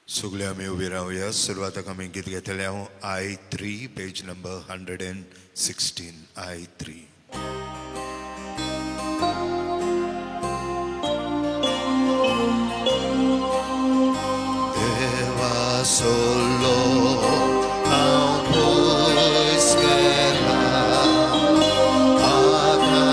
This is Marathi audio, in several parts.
सगळे आम्ही उभी राहूया. सुरवाताक आम्ही गीत घेतले हांव I3 पेज नंबर 116 I3. देवा सोलो हांव पयस गेला आतां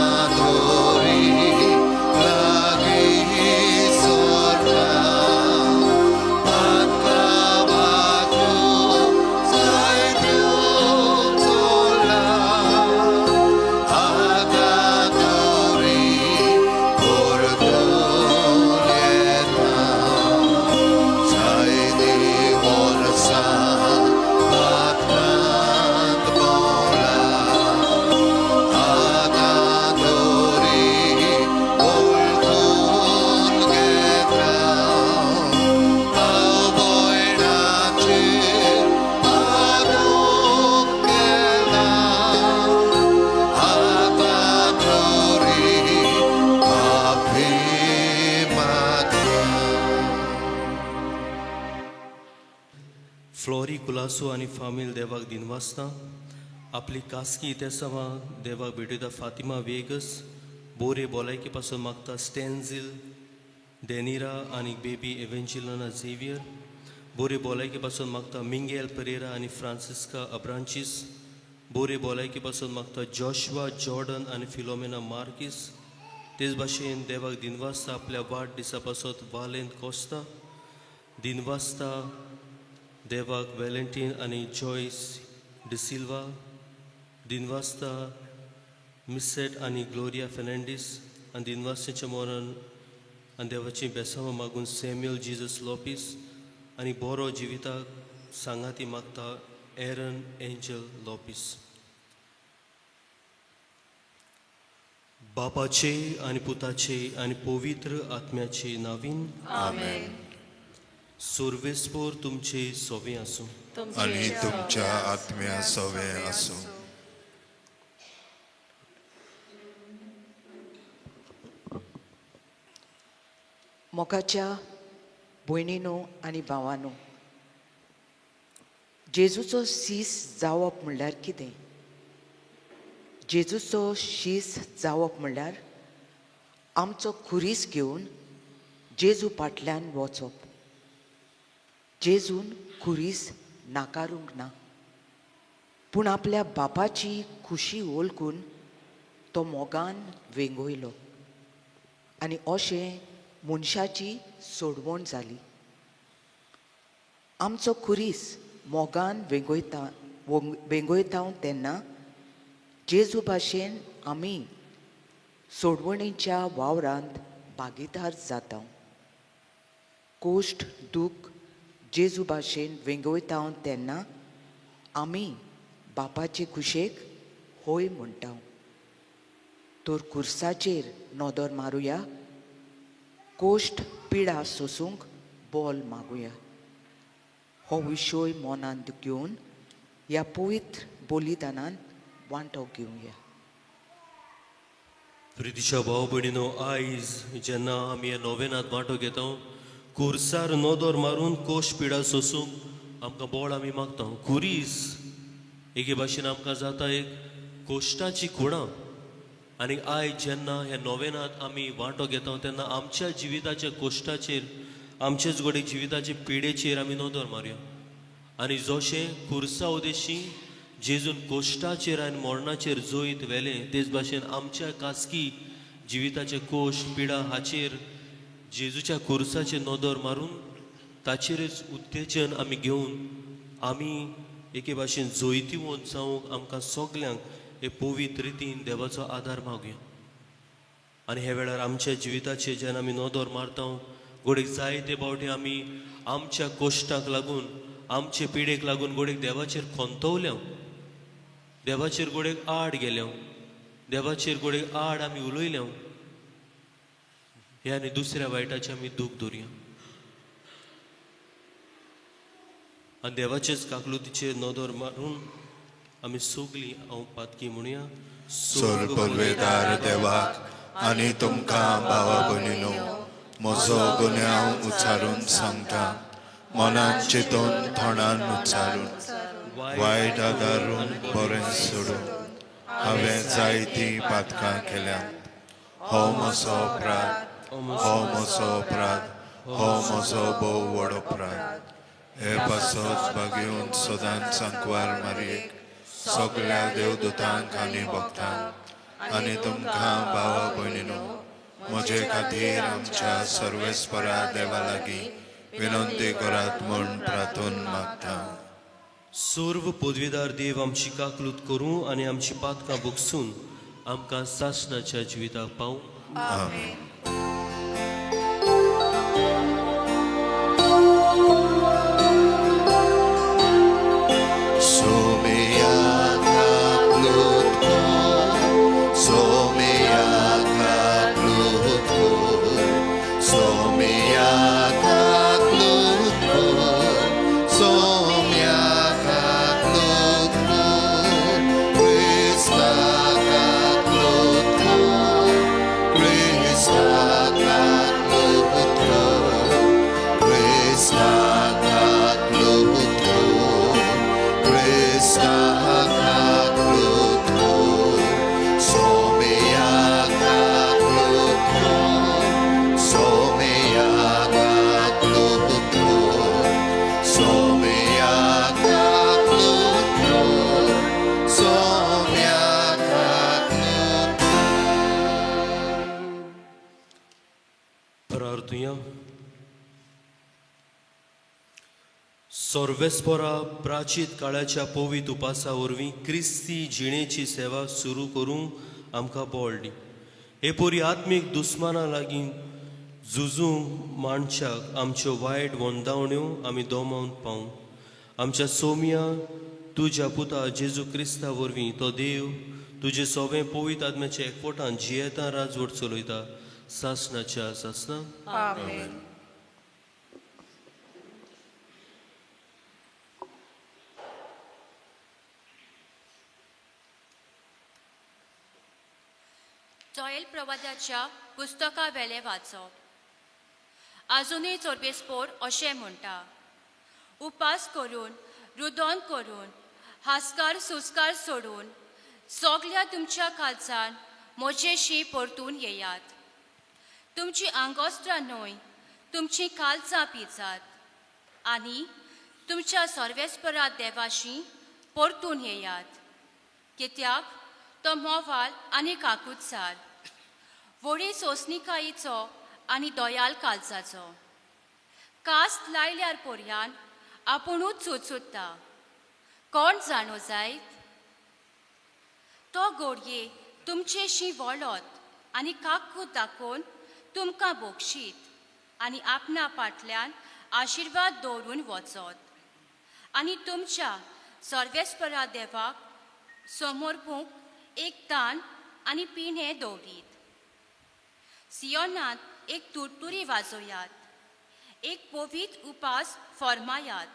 फ्लोरी कुलासो आनी फामील देवाक दिनवासता आपली कास्की इतेसवा देवाक भेटयता फातिमा वेगस बोरे भलायकी पासून मागता स्टेन्झिल डेनिरा आनी बेबी एव्हेंजिलिना झेवियर बोरे भलायकी पासून मागता मिंगेल पेरेरा आनी फ्रांसिस्का अब्रांचीस बोरे भलायकी पासून मागता जॉशुआ जॉर्डन आनी फिलोमेना मार्किस तेच भाशेन देवाक दिनवासता आपल्या वाडदिसा पासत वालेंत कोस्ता दिनवासता देवाक वेलेंटीन आनी जॉयस डिसिल्वा दिनवासता मिसेट आनी ग्लोरिया फेर्नांडीस आनी दिनवासतेच्या मोरान आनी देवाची बेसांवां मागून सॅम्युएल जीजस लॉपीस आनी बरो जिविताक सांगाती मागता एरन एंजल लॉपीस. बापाचे आनी पुताचे आनी पवित्र आत्म्याचे नावीन आमेन. सुरवेस्पोर तुमचे सोवे आसूं आणि तुमच्या आत्म्या सवे आसूं. मोगाच्या भयणीनो आनी भावांनो, जेजूचो शीस जावप म्हणल्यार कितें? जेजूचो शीस जावप म्हणल्यार आमचो खुरीस घेवन जेजू फाटल्यान वचप. जेजून खुरीस नाकारूंक ना, पूण आपल्या बापाची खुशी ओळखून तो मोगान वेंगयलो आनी अशें मनशाची सोडवण जाली. आमचो खुरीस मोगान वेंगयता तेन्ना जेजू भाशेन आमी सोडवणेच्या वावरांत भागीदार जाता. कोश्ट दूख जेजू भाशेन वेंगयता तेन्ना आमी बापाचे कुशेक होय म्हणटा. तर खुर्साचेर नदर मारुया, कोश्ट पिडा सोसूंक बोल मागुया. हो विशय मनांत घेवन ह्या पवित्र बलिदानान वांटो घेवया. प्रितीच्या भाव भयणीनो, आयज जेन्ना आमी ह्या नोवेनांत वांटो घेता खुर्सार नोदोर मारून कोश पिडा सोसूंक आमकां बोळ आमी मागता. खुरीस एके भाशेन आमकां जाता एक कोश्टाची खुणां. आनी आयज जेन्ना ह्या नोवेनांत आमी वांटो घेता तेन्ना आमच्या जिविताच्या कोश्टाचेर आमचेच घोडे जिविताचे पिडेचेर आमी नोदोर मारया. आनी जशें खुर्सा उदेशी जेजून कोश्टाचेर आनी मोरणाचेर जोयत व्हेलें तेच भाशेन आमच्या कास्की जिविताचे कोश्ट पिडा हाचेर जेजूच्या खुर्साचेर नोदोर मारून ताचेरच उत्तेजन आमी घेवन आमी एके भाशेन जोयतीवंत जावंक आमकां सगल्यांक हे पवित्र रितीन देवाचो आदार मागुया. आनी हे वेळार आमच्या जिविताचे जेन्ना आमी नोदोर मारता घोडेक जायते फावटी आमी आमच्या कोश्टाक लागून आमचे पिडेक लागून घोडेक देवाचेर खोंतवल्या, देवाचेर घोडेक आड गेल्या, देवाचेर घोडेक आड आमी उलयल्या. हे आनी दुसऱ्या वायटाचे आमी दूख धरया. आनी देवाचेच काकलुतीचेर नदर मारून आमी सगळीं हांव पातकी म्हणुया. सोल पलवेदार देवाक आनी तुमकां भावा भयणीनो, म्हजो गुन्यांव उच्चारून सांगता. मनान चिंतून थोंडान उच्चारून वायट आदारून बरें सोडून हांवें जायती पातकां केल्यात हो म्हजो अपराध हो म्हजो अपराध हो म्हजो भोव व्हड अपराध हे पासत भाग्यून सदांच सांकवार मारयेक सगळ्या देवदूतांक आनी भक्तांक आनी तुमकां भावा भयणीनो म्हजे खातीर आमच्या सर्वेस्परा देवा लागीं विनंती करात म्हूण प्रार्थून मागता. सर्व पदवीदार देव आमची काकलूत करूं आनी आमची पातकां भोगसून आमकां सासणाच्या जिविताक पावूं. आमेन. प्रार्थुया. सर्वेस्परा प्राचीत काळाच्या पवित उपासा वरवीं क्रिस्ती जिणेची सेवा सुरू करूंक आमकां बळ दी. हे पोरी आत्मीक दुस्माना लागीं झुजूंक माणसाक आमच्यो वायट वंदावण्यो आमी दोमावन पावूं. आमच्या सोम्या तुज्या पुता जेजू क्रिस्ता वरवीं तो देव तुजे सगळे पवित आत्म्याच्या एकवटान जियेता राजवट चलयता सासणाच्या सासना. आमेन. जोएल प्रवाद्याच्या पुस्तका वेले वाचप. आजुनूय चोरबेस्पोर अशें म्हणटा, उपास करून रुदन करून हास्कार सुस्कार सोडून सगळ्या तुमच्या खालसान म्हजेशी परतून येयात. तुमची आंगोस्त्रां न्हय तुमची कालचां पिचात आनी तुमच्या सर्वेस्परा देवाशी परतून येयात. कित्याक तो मोवाल आनी काकूतसार व्हडी सोंसणिकायेचो आनी दोयाल कालचाचो. कास्त लायल्यार पर्यान आपुणूच चुचुत्ता. कोण जाणो जायत? तो घोडये तुमचेशी वळत आनी काकूत दाखोवन तुमकां बोगशीत आनी आपणा फाटल्यान आशिर्वाद दवरून वचत आनी तुमच्या सर्वेस्परा देवाक समर्पूंक एक तान आनी पिणे दवरीत. सियोनांत एक तुरतुरी वाजोयात, एक पवित्र उपास फर्मायात,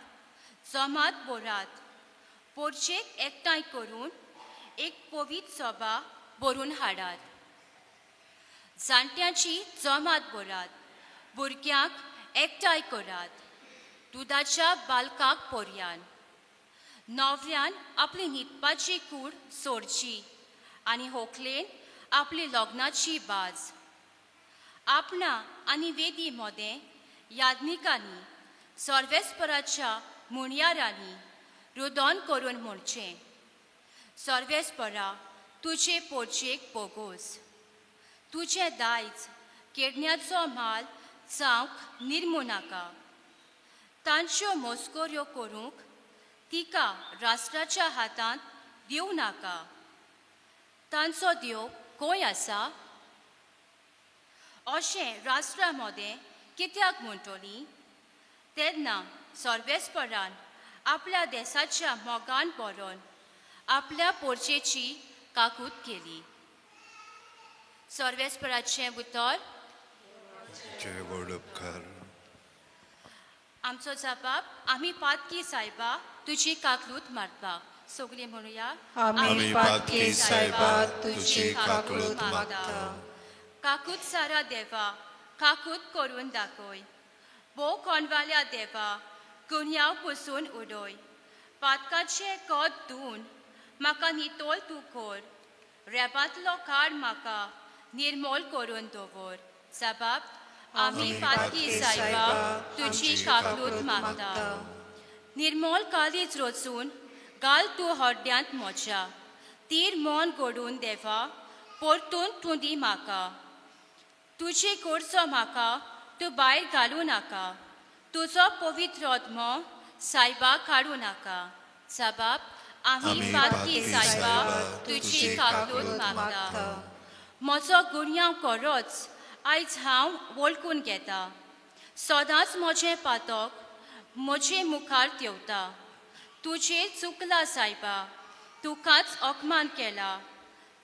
जमात बोरात, पोरचेक एकठांय करून एक पवित्र सभा भरून हाडात. जाणट्यांची जमात बोरात, भुरग्यांक एकठांय करात, दुदाच्या बालकाक पर्यान. न्हवऱ्यान आपली न्हिदपाची कूड सोडची आनी व्हंकलेन आपली लग्नाची बाज. आपणा आनी वेदी मोदें याज्ञिकांनी सर्वेस्पराच्या मुणयारांनी रुदन करून म्हणचें, सर्वेस्परा तुजे पोरचेक बोगोस. तुजे दायज केडण्याचो माल जावंक निर्मू नाका. तांच्यो मस्कोऱ्यो करूंक तिका राष्ट्राच्या हातांत दिवं नाका. तांचो देव खंय आसा? अशें राष्ट्रा मोदें कित्याक म्हणटली? तेन्ना सर्वेस्परान आपल्या देशाच्या मोगान बरोवन आपल्या पोरचेची काकूत केली. सर्वेस्पराचें उतर. जय व्हड उपकार. आमचो जबाब आमी पातकी सायबा तुजी काकलूत मारपाक. सगळीं म्हणुया, आमी पातकी सायबा तुजी काकलूत मागता. काकूत सारा देवा काकूत करून दाखय. भोव कोणवाल्या देवा गुन्यांव पुसून उडोय पातकाचे कोत धुवन म्हाका नितोल तूं कोर रेबांतलो काळ म्हाका निर्मोल करून दवर जबाब आमी पातकी सायबा तुजी काकलूत मागता निर्मोल कालीच रचून घाल तूं हड्ड्यांत म्हज्या तीर मन घडून देवा परतून तूं दी म्हाका तुजी कोडसो म्हाका तूं भायर घालूं नाका तुजो पवित्र आत्मो सायबा काडूं नाका जबाब आमी पातकी सायबा तुजी काकलूत मागता म्हजो गुन्यांव खरोच आयज हांव वळखून घेता सदांच म्हजें पातक म्हजे मुखार देंवता तुजें चुकला सायबा तुकाच अपमान केला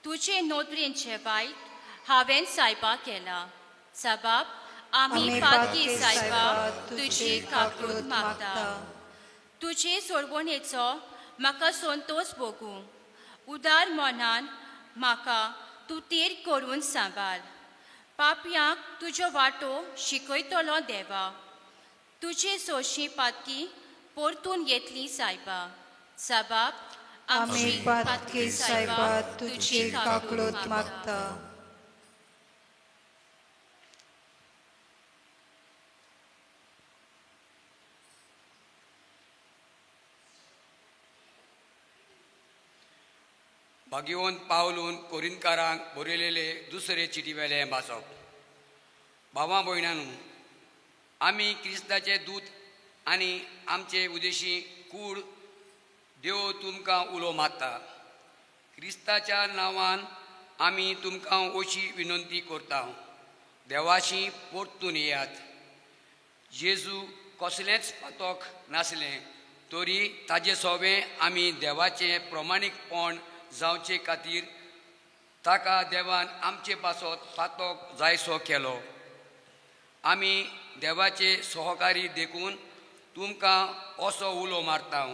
तुजे नोदरेंचे वायट हांवें सायबा केला जबाब आमी पातकी सायबा तुजी काकलूत मागता तुजे सोडवणेचो म्हाका संतोष भोगूं उदार मनान म्हाका तूं तेर करून सांबाळ पापयांक तुजो वाटो शिकयतलो देवा तुजे सोशी पातकी परतून येतली सायबा जबाब आमी पातकी सायबा तुजी काकलूत मागता भाग्यवंत पावलून कोरिंदकारांक बरयलेले दुसरे चिटीवेलें वाचप भावां भयणांनो आमी क्रिस्ताचे दूत आनी आमचे उदेशी कूड देव तुमकां उलो मारता क्रिस्ताच्या नांवान आमी तुमकां अशी विनंती करता देवाशी परतून येयात जेजू कसलेंच पातक नासलें तरी ताजे सोबें आमी देवाचें प्रमाणीकपण जावचे खातीर ताका देवान आमचे पासत पातक जायसो केलो आमी देवाचे सहकारी देखून तुमकां असो उलो मारता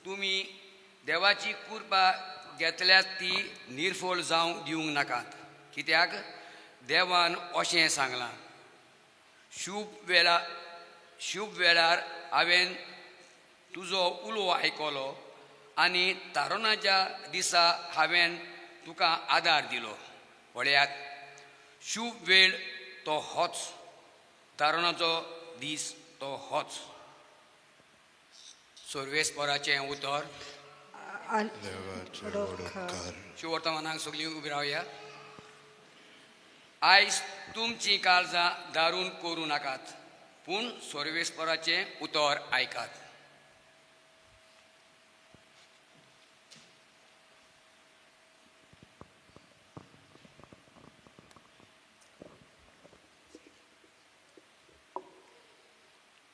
तुमी देवाची कृपा घेतल्यार ती निर्फळ जावंक दिवंक नाकात कित्याक देवान अशें सांगलां शुभ वेळार हांवें तुजो उलो आयकलो आनी तारुणाच्या दिसा हांवें तुका आदार दिलो पळयात शुभ वेळ तो होच तारुणाचो दीस तो होच सर्वेस्पराचें उतर शिवर्तमानाक सगळीं उबी रावया आयज तुमचीं काळजां दारून करूं नाकात पूण सर्वेस्पराचें उतर आयकात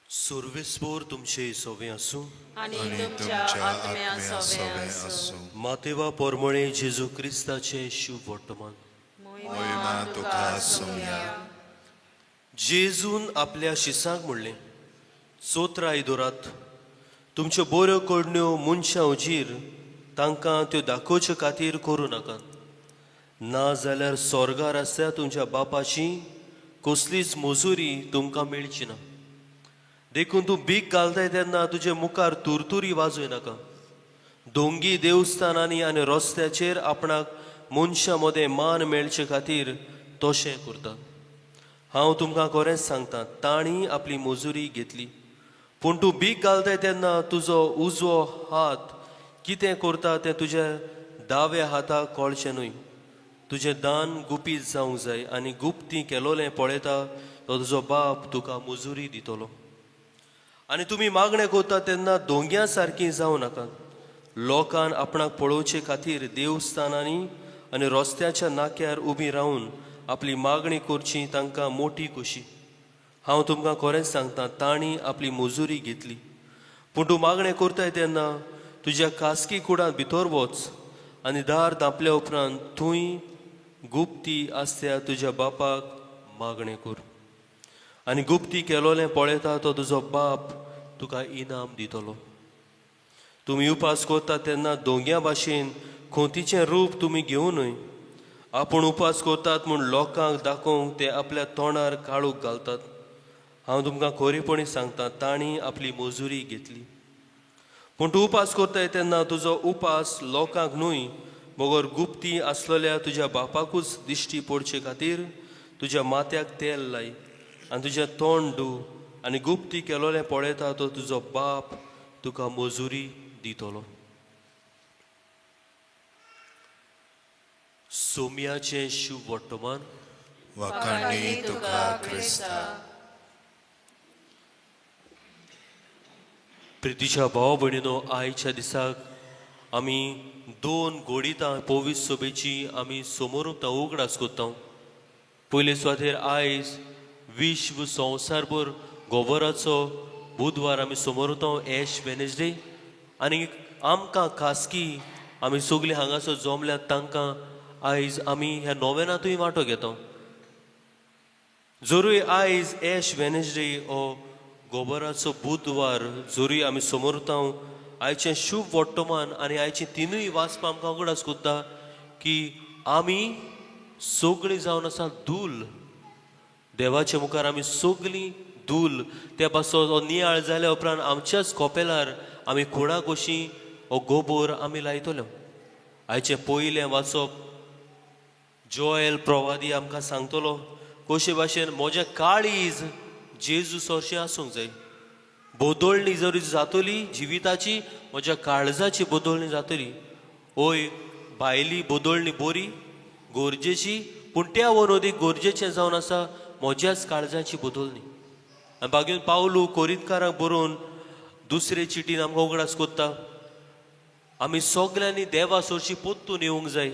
सर्वेस्पोर तुमचे सोबे आसूं आनी तुमच्या आत्म्या सोबे आसूं मातेवा पोरमळे जेजू क्रिस्ताचे शुभ वर्तमान महिमा तुका सोया जेजून आपल्या शिसांक म्हणलें चोत्रा आयदोरात तुमच्यो बऱ्यो कडण्यो मनशां उजीर तांकां त्यो दाखोवचे खातीर करूं नाका ना जाल्यार स्वर्गार आसल्या तुमच्या बापाची कसलीच मजुरी तुमकां मेळची ना देखून तूं भीक घालताय तेन्ना तुजे मुखार तुरतुरी वाजोय नाका दोंगी देवस्थानांनी आनी रस्त्याचेर आपणाक मनशां मदें मान मेळचे खातीर तशें करता हांव तुमकां खरेंच सांगता तांणी आपली मजुरी घेतली पूण तूं भीक घालताय तेन्ना तुजो उजवो हात कितें करता तें तुज्या दाव्या हाताक कळचें न्हय तुजें दान गुपीत जावंक जाय आनी गुप्ती केलोलें पळयता तो तुजो बाप तुका मजुरी दितलो आनी तुमी मागणें करता तेन्ना दोंग्यां सारकीं जावं नाका लोकांन आपणाक पळोवचे खातीर देवस्थानांनी आनी रस्त्याच्या नाक्यार उबी रावन आपली मागणी करची तांकां मोठी कशी हांव तुमकां खरेंच सांगता तांणी आपली मजुरी घेतली पूण तूं मागणें करताय तेन्ना तुज्या खासगी कुडांत भितर वच आनी दार धांपल्या उपरांत थंय गुप्ती आसत्या तुज्या बापाक मागणें कर आनी गुप्ती केलोलें पळयता तो तुजो बाप तुका इनाम दितलो तुमी उपास करता तेन्ना दोंग्या भाशेन खोतीचें रूप तुमी घेवं न्हय आपूण उपास करतात म्हूण लोकांक दाखोवंक ते आपल्या तोंडार काळूक घालतात हांव तुमकां खरेपणी सांगता, तांणी आपली मजुरी घेतली. पूण तूं उपास करताय तेन्ना तुजो उपास लोकांक न्हूय, बगर गुप्ती आसलेल्या तुज्या बापाकूच दिश्टी पडचे खातीर तुज्या माथ्याक तेल लाय आनी तुजें तोंड धू, आनी गुप्ती केलोलें पळयता तो तुजो बाप तुका मजुरी दितलो. सोम्याचें शुभ वर्तमान. वखाणी तुका क्रिस्ता. प्रितीच्या भाव भयणीनो, आयच्या दिसाक आमी 2 घोडितां पोवीस सभेची आमी समोर उगडास कोत्ता. पयले सुवातेर आयज विश्व संवसारभर गोबराचो बुधवार आमी समोर एश वेनेसडे, आनी आमकां खासगी आमी सगळीं हांगासर जमल्यात तांकां आयज आमी ह्या नोवेनांतूय वांटो घेता. जरूय आयज एश वेनेसडे हो गोबराचो बुधवार जरूय आमी समोर आयचें शुभ वर्तमान आनी आयचीं तिनूय वाचपां आमकां उगडास कोत्ता की आमी सगळीं जावन आसा धूल. देवाच्या मुखार आमी सगळीं धूल. त्या पासून हो नियाळ जाल्या उपरांत आमच्याच कोपेलार आमी खुणा कशी हो गोबोर आमी लायतल्यो. आयचें पयलें वाचप जोएल प्रवादी आमकां सांगतलो कशे भाशेन म्हजें काळीज जेजू सोरशें आसूंक जाय. बोदोळणी जरी जातली जिविताची, म्हज्या काळजाची बोदोळणी जातली. ओय, भायली बोदोळणी बरी गरजेची, पूण त्या वर अदीक गरजेचें जावन आसा म्हज्याच काळजाची बोदोळणी. आनी बागेन पावलू कोरिंतकारांक बरोवन दुसरे चिटीन आमकां उगडास कोत्ता, आमी सगल्यांनी देवा सोरशी पोत्तून येवंक जाय.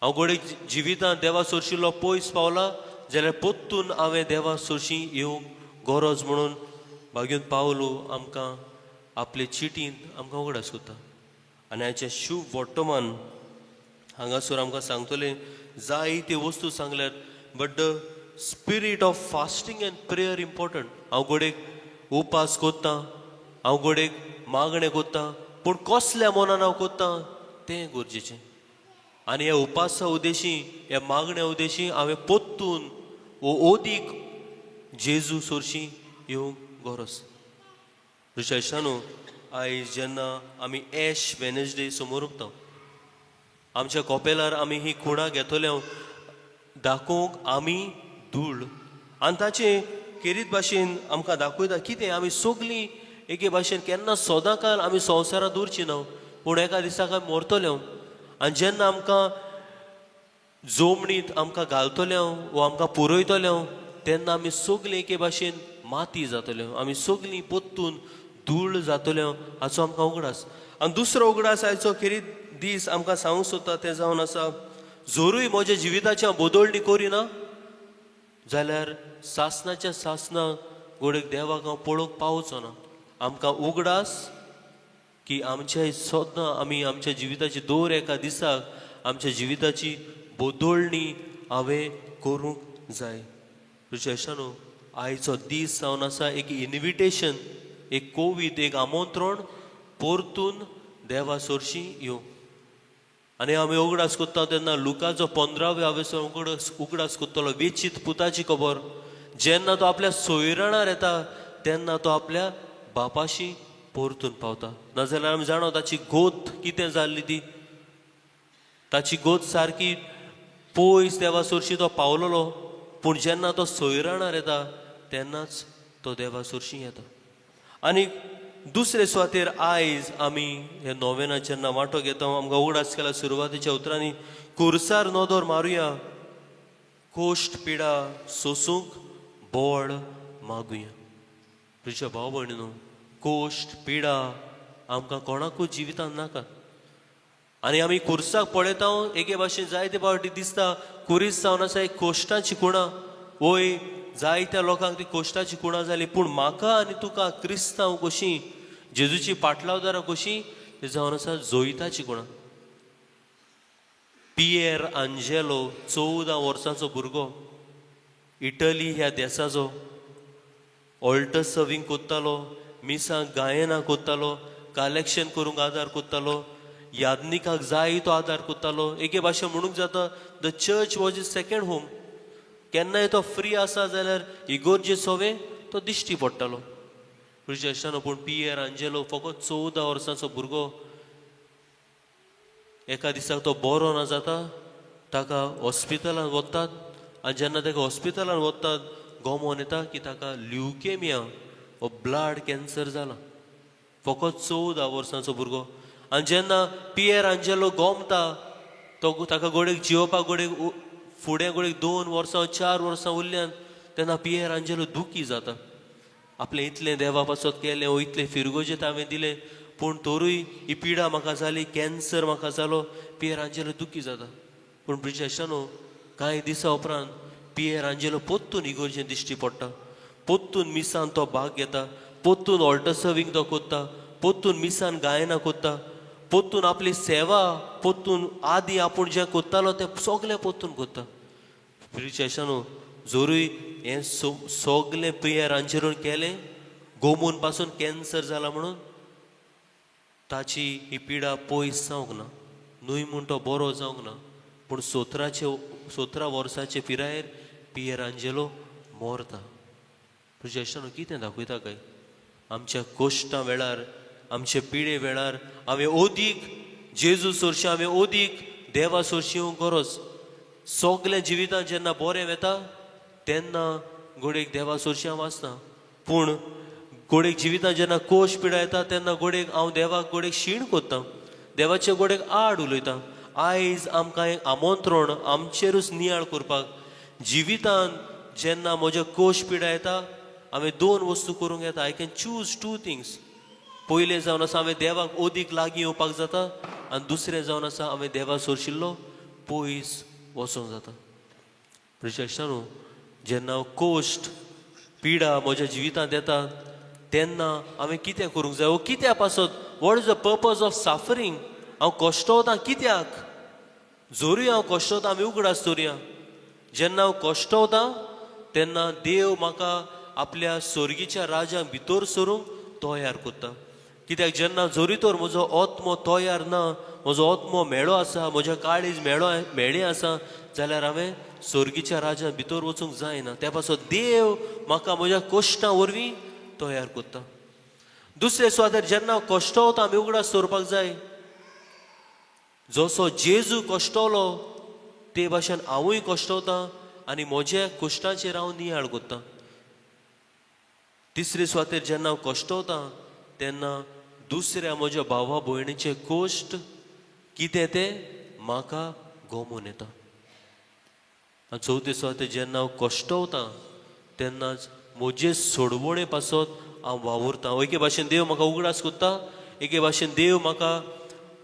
हांव घोडे जिवितांत देवा सोरशिल्लो पयस पावला जाल्यार पोत्तून हांवें देवा सोरशी येवंक गरज म्हणून बागेन पावलू आमकां आपले चिटीन आमकां उगडास कोत्ता. आनी हाचें शुभ वर्तमान हांगासर आमकां सांगतले जायते वस्तू सांगल्यात, but the spirit of fasting and prayer important. हांव घोडेक उपास कोत्ता, हांव घोडेक मागणें कोत्ता, पूण कसल्या मनान हांव कोत्ता तें गरजेचें. आनी ह्या उपासा उद्देशी, ह्या मागण्या उद्देशी हांवें पोत्तून वो ओदीक जेजू सोरशी येवंक गरज. रुशायशानू, आयज जेन्ना आमी एश वेनेसडे समोर उरता, आमच्या कोपेलार आमी ही खुणां घेतल्यो दाखोवंक आमी धूळ. आनी ताचे खेरीत भाशेन आमकां दाखयता कितें आमी सगळीं एके भाशेन केन्ना सदां काल आमी संवसारांत उरची ना, पूण एका दिसाक आमी मरतल्यो. आनी जेन्ना आमकां जमणींत आमकां घालतल्यो वो आमकां पुरयतल्यो तेन्ना आमी सगळीं एके भाशेन माती जातल्यो, आमी सगळीं पोत्तून धूळ जातल्यो हाचो आमकां उगडास. आनी दुसरो उगडास आयचो खेरीत दीस आमकां सांगूंक सोदता तें जावन आसा, जरूय म्हज्या जिविताची बोदोळणी करिना जाल्यार सासणाच्या सासणाक घोडेक देवाक हांव पळोवंक पावचो ना. आमकां उगडास की आमच्या सोदां आमी आमच्या जिविताची दर एका दिसाक आमच्या जिविताची बोदोळणी हांवें करूंक जाय. रुचेशानू, आयचो दीस जावन आसा एक इन्विटेशन, एक कोवीद, एक आमंत्रण परतून देवा सोरशी येवंक. आनी आमी उगडास कोत्ता तेन्ना लुकाचो 15वे हांवें उगडास कोत्तलो वेचीत पुताची खबर. जेन्ना तो आपल्या सोयराणार येता तेन्ना तो आपल्या बापाशी परतून पावता. नाजाल्यार आमी जाणो ताची गोत कितें जाल्ली ती. ताची गोत सारकी पयस देवा सोरशी तो पावलोलो, पूण जेन्ना तो सोयराणार येता तेन्नाच तो देवा सोरशी येता. आनी दुसरे सुवातेर आयज आमी हे नोवेनांत जेन्ना वांटो घेता, आमकां उगडास केला सुरवातीच्या उतरांनी, कुर्सार नोदोर मारुया, कोश्ट पिडा सोसूंक बोड मागुया. तुज्या भाव भयणीनो, कोश्ट पिडा आमकां कोणाकूच जिवितांत नाका. आनी आमी कुर्साक पळयता एके भाशेन जायते फावटी दिसता कुरीस जावन आसा एक कोश्टाची कुणां. वय, जायत्या लोकांक ती कोश्टाची कुणां जाली, पूण म्हाका आनी तुका क्रिस्तांव कशी, जेजूची पाटलावदारां कशी, ते जावन आसा जोईताची कुणां. पिएर आंजेलो 14 वर्सांचो भुरगो, इटली ह्या देशाचो, ऑल्टस सर्विंग कोत्तालो, मिसांक गायनां कोत्तालो, कलेक्शन करूंक आदार कोत्तालो, यादनिकाक जाय तो आदार कोत्तालो. एके भाशेन म्हणूंक जाता the church was is second home. केन्नाय तो फ्री आसा जाल्यार इगोर्जे सोवे तो दिश्टी पडटालो. आसताना पूण पियर आंजेलो फकत 14 वर्सांचो भुरगो एका दिसाक तो बरो ना जाता, ताका हॉस्पिटलान वतात आनी जेन्ना ताका हॉस्पिटलान वतात गोमोन येता की ताका ल्युकेमिया हो ब्लड कॅन्सर जाला. फकत 14 वर्सांचो भुरगो. आनी जेन्ना पियर आंजेलो गोमता तो ताका गोडेक जिवपाक गोडेक फुडें गोडेक 2 वर्सां 4 वर्सां उरल्यान तेन्ना पियर आंजेलो दुखी जाता. आपलें इतलें देवा पासत केलें वो इतलें फिरगोजेत हांवें दिलें पूण तोरूय ही पिडा म्हाका जाली, कॅन्सर म्हाका जालो. पियर आंजेलो दुखी जाता. पूण ब्रिजेशानो कांय दिसा उपरांत पियर आंजेलो पोत्तून इगोर्जेन दिश्टी पडटा. पोत्तून मिसान तो भाग घेता, पोत्तून ऑल्टर सर्विंग तो कोत्ता, पोत्तून मिसान गायनां कोत्ता, पोत्तून आपली सेवा पोत्तून आदी आपूण जें कोत्तालो तें सगलें पोत्तून कोत्ता. ब्रिजेशानो जोरूय हें सगलें पियर आंजेलोन केलें गोमून पासून कॅन्सर जाला म्हणून ताची ही पिडा पयस जावंक ना, न्हय म्हूण तो बरो जावंक ना. पूण 17 वर्साचे पिरायेर पियर आंजेलो मोरता. जेश्टानो कितें दाखयता काय आमच्या कोश्टां वेळार आमचे पिडे वेळार हांवें ओदीक जेजू सोर्शी हांवें ओदीक देवा सोर्शी येवंक गरज. सगलें जिवितांत जेन्ना बरें वेता तेन्ना गोडेक देवा सोर्शी हांव आसना. पूण गोडेक जिवितांत जेन्ना कोश पिडा येता तेन्ना गोडेक हांव देवाक गोडेक शीण कोत्ता, देवाचे गोडेक आड उलयता. आयज आमकां एक आमंत्रण आमचेरूच नियाळ करपाक. जिवितांत जेन्ना म्हज्या कोश पिडा येता हांवें 2 वस्तू करूंक येता. I can choose 2 things. पयलें जावन आसा हांवें देवाक ओदीक लागीं येवपाक जाता आनी दुसरें जावन आसा हांवें देवा सोरशिल्लो पयस वचोंक जाता. प्रिशेशानू जेन्ना हांव कोश्ट पिडा म्हज्या जिवितांत येता तेन्ना हांवें कितें करूंक जाय, वो कित्या पासत, what is the purpose of suffering. हांव कश्टवतां कित्याक? जोरूय हांव कश्टवतां आमी उगडास दवरया. जेन्ना हांव कश्टवतां तेन्ना देव म्हाका आपल्या स्वर्गीच्या राज्याक भितर सरूंक तयार कोत्ता. कित्याक जेन्ना जोरी तर म्हजो आत्मो तयार ना, म्हजो आत्मो मेळो आसा, म्हज्या काळीज मेळ्ळें आसा जाल्यार हांवें स्वर्गीच्या राज्याक भितर वचूंक जायना. त्या पासत देव म्हाका म्हज्या कश्टां वरवीं तयार कोत्ता. दुसरे सुवातेर जेन्ना हांव कश्टवतां आमी उगडास दवरपाक जाय. जसो जेजू कश्टवलो ते भाशेन हांवूय कश्टवतां आनी म्हज्या कश्टाचेर हांव नियाळ कोत्तां. तिसरे सुवातेर जेन्ना हांव कश्टवतां तेन्ना दुसऱ्या म्हज्या भावा भयणीचे कोश्ट कितें तें म्हाका गोमून येता. आनी चवथे सुवातेर जेन्ना हांव कश्टवतां तेन्नाच म्हजे सोडवणे पासत हांव वावुरतां. एके भाशेन देव म्हाका उगडास कोत्ता, एके भाशेन देव म्हाका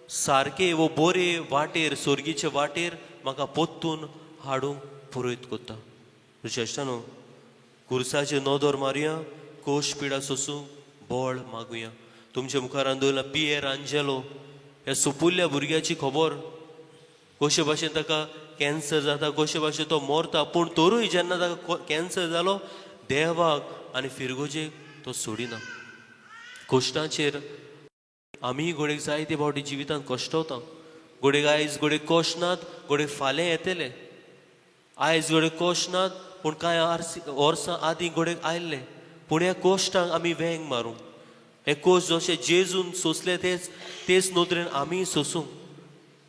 सारके वो बरे वाटेर स्वर्गीचे वाटेर म्हाका पोत्तून हाडूंक पुरयत कोत्ता. श्रेश्ठानो कुर्साचे नोदोर मारया, कोश पिडा सोसूंक बोळ मागुया. तुमच्या मुखार दवरला पियर आंजेलो ह्या सुपुल्ल्या भुरग्याची खबर. कशे भाशेन ताका कॅन्सर जाता, कशे भाशेन तो मरता. पूण तोरूय जेन्ना ताका कॅन्सर जालो देवाक आनी फिरगोजेक तो सोडिना. कोश्टाचेर आमी घोडेक जायते फावटी जिवितांत कश्टवता. घोडेक आयज घोडेक कोश नात, घोडेक फाल्यां येतले. आयज घोडेक कोश नात पूण कांय वर्सां आदीं घोडेक आयल्ले. पूण ह्या कोश्टांक आमी वेंग मारूं. हे कोश जशे जेजून सोंसले तेच नोदरेन आमी सोसूंक.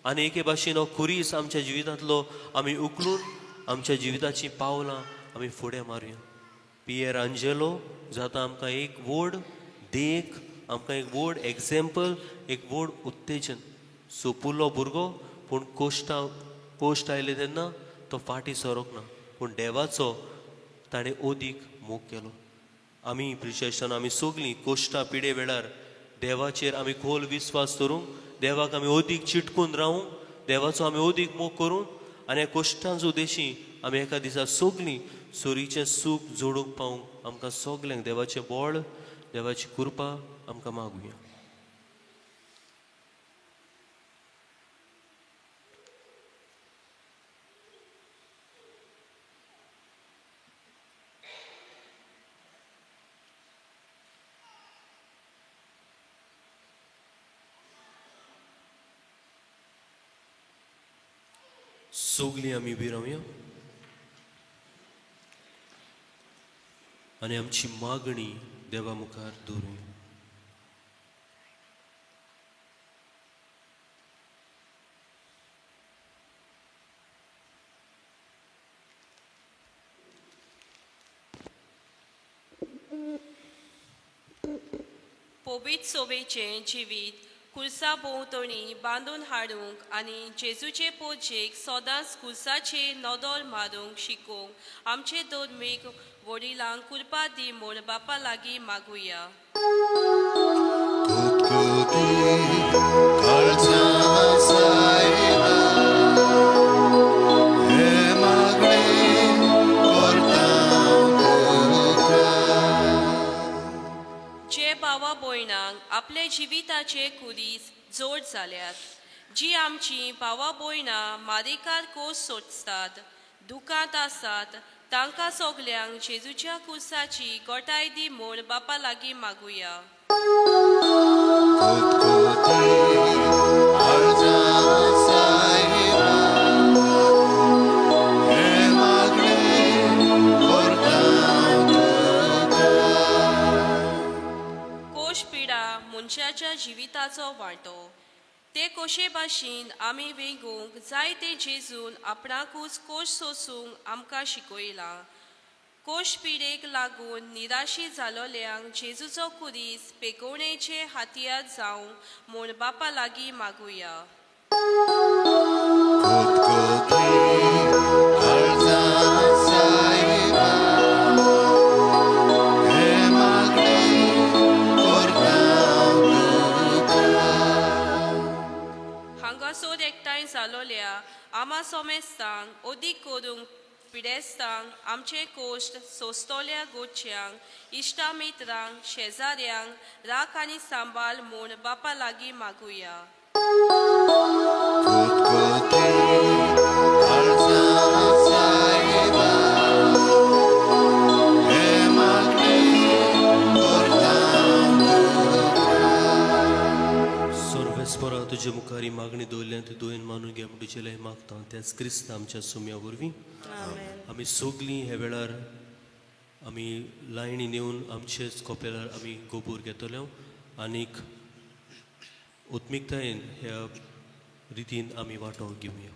आनी एके भाशेन हो खुरीस आमच्या जिवितांतलो आमी उखलून आमच्या जिविताची पावलां आमी फुडें मारुया. पियर आंजेलो जाता आमकां एक व्हड देख, आमकां एक व्हड एग्जाम्पल, एक व्हड उत्तेजन. सोपुल्लो भुरगो पूण कोश्ट आयले तेन्ना तो फाटीं सरोंक ना. पूण देवाचो ताणें ओदीक मोग केलो. आमी प्रिशेशन आमी सगलीं कोश्टा पिडे वेळार देवाचेर आमी खोल विस्वास दवरूंक, देवाक आमी ओदीक चिटकून रावूंक, देवाचो आमी ओदीक मोग करूं आनी ह्या कोश्टांचो उद्देशी आमी एका दिसा सगलीं सोरीचें सूख जोडूंक पावूंक आमकां सगल्यांक देवाचें बोळ, देवाची कृपा आमकां मागुया. सगलीं आमी उबी रावया. आनी आमची मागणी देवा मुखार दवरूया. पवित्र सोबेचें जिवीत कुर्सा भोंवतणी बांदून हाडूंक आनी जेजूचे पोजेक सदांच कुर्साचेर नदर मारूंक शिकोवंक आमचे धर्मीक वडिलांक कृपा दी म्हूण बापा लागीं मागुया. जे भावा भयणांक आपले जिविताचे कुडीस जोड जाल्यात, जी आमची भावा भयणां मारिकार कोस सोडतात, दुखांत आसात, तांकां सगल्यांक जेजूच्या कुर्साची गोठाय दी म्हूण बापा लागीं मागुया. कोश पिडा मनशाच्या जिविताचो वांटो. ते कशे भाशेन आमी वेगूंक जाय ते जेजून आपणाकूच कोश सोसूंक आमकां शिकयलां. कोश पिडेक लागून निराशी जालोल्यांक जेजूचो कुरीस पेकोवणेचे हातयार जावं म्हूण बापा लागीं मागुया. हांगासर एकठांय जालोल्या आमा सोमेस्तांक अदीक करूंक पिडेस्तांक आमचे कोश्ट सोंसतोल्या गोडच्यांक इश्टा मित्रांक शेजाऱ्यांक राख आनी सांबाळ म्हूण बापा लागीं मागुया. सर्वेस्परा तुजे मुखारी मागणी दवरल्या ती दोन मानून घे म्हूण तुजे लय मागता. त्याच क्रिस्त आमच्या सुम्या वरवीं आमी सगलीं हे वेळार आमी लायणीन येवन आमचेच कोपेलार आमी गोबूर घेतलो आनीक उत्मिकतायेन ह्या रितीन आमी वांटो घेवया.